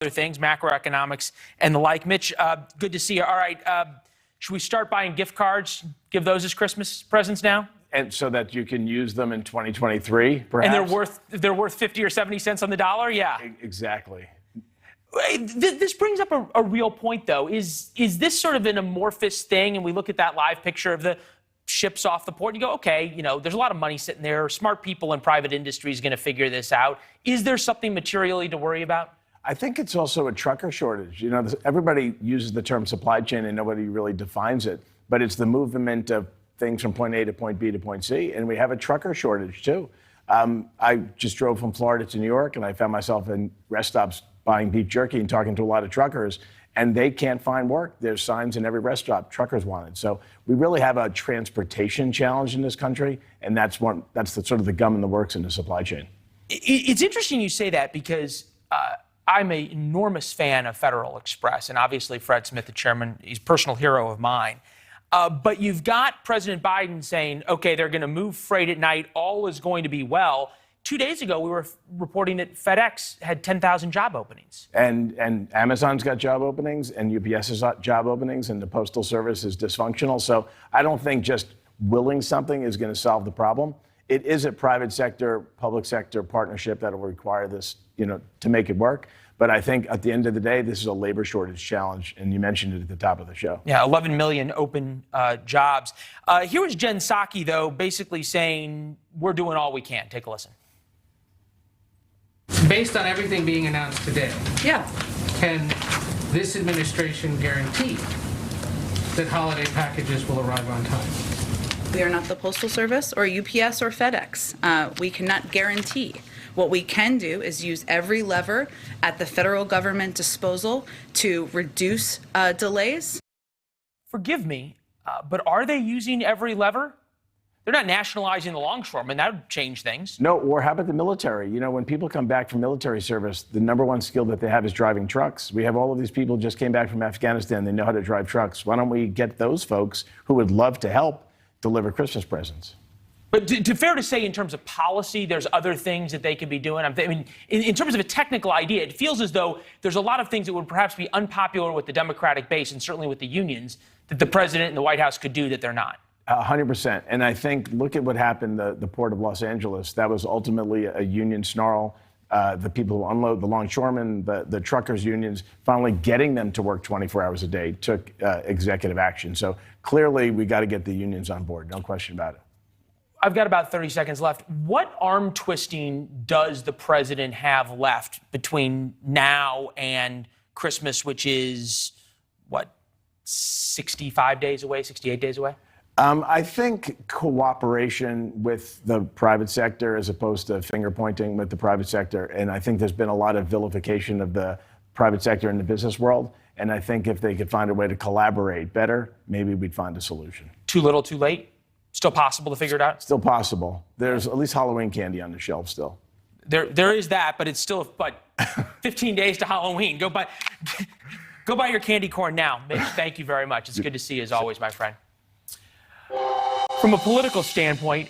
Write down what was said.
other things, macroeconomics and the like. Mitch, good to see you. All right, should we start buying gift cards, give those as Christmas presents now? And so that you can use them in 2023, perhaps? And they're worth 50 or 70 cents on the dollar? Yeah. Exactly. This brings up a real point, though. Is this sort of an amorphous thing? And we look at that live picture of the ships off the port and you go, okay, you know, there's a lot of money sitting there. Smart people in private industry is going to figure this out. Is there something materially to worry about? I think it's also a trucker shortage. You know, everybody uses the term supply chain and nobody really defines it, but it's the movement of things from point A to point B to point C, and we have a trucker shortage too. I just drove from Florida to New York, and I found myself in rest stops buying beef jerky and talking to a lot of truckers, and they can't find work. There's signs in every rest stop, truckers wanted. So we really have a transportation challenge in this country, and that's the sort of the gum in the works in the supply chain. It's interesting you say that because I'm an enormous fan of Federal Express, and obviously Fred Smith, the chairman, he's a personal hero of mine. But you've got President Biden saying, okay, they're going to move freight at night. All is going to be well. 2 days ago, we were reporting that FedEx had 10,000 job openings. And Amazon's got job openings, and UPS has got job openings, and the Postal Service is dysfunctional. So I don't think just willing something is going to solve the problem. It is a private sector, public sector partnership that will require this, you know, to make it work. But I think at the end of the day, this is a labor shortage challenge, and you mentioned it at the top of the show. Yeah, 11 million open jobs. Here was Jen Psaki, though, basically saying we're doing all we can. Take a listen. Based on everything being announced today, can this administration guarantee that holiday packages will arrive on time? We are not the Postal Service or UPS or FedEx. We cannot guarantee. What we can do is use every lever at the federal government disposal to reduce delays. Forgive me, but are they using every lever? They're not nationalizing the longshoremen. That would change things. No, or how about the military? You know, when people come back from military service, the number one skill that they have is driving trucks. We have all of these people who just came back from Afghanistan. They know how to drive trucks. Why don't we get those folks who would love to help deliver Christmas presents? But fair to say, in terms of policy, there's other things that they could be doing. I mean, in terms of a technical idea, it feels as though there's a lot of things that would perhaps be unpopular with the Democratic base and certainly with the unions that the president and the White House could do that they're not. 100%. And I think, look at what happened, the Port of Los Angeles. That was ultimately a union snarl. The people who unload, the longshoremen, the truckers' unions, finally getting them to work 24 hours a day took executive action. So clearly, we got to get the unions on board. No question about it. I've got about 30 seconds left. What arm twisting does the president have left between now and Christmas, which is, what, 65 days away, 68 days away? I think cooperation with the private sector as opposed to finger pointing with the private sector. And I think there's been a lot of vilification of the private sector in the business world. And I think if they could find a way to collaborate better, maybe we'd find a solution. Too little, too late? Still possible to figure it out? Still possible. There's at least Halloween candy on the shelf still. There is that, but it's still 15 days to Halloween. Go buy your candy corn now. Mitch, thank you very much. It's good to see you as always, my friend. From a political standpoint,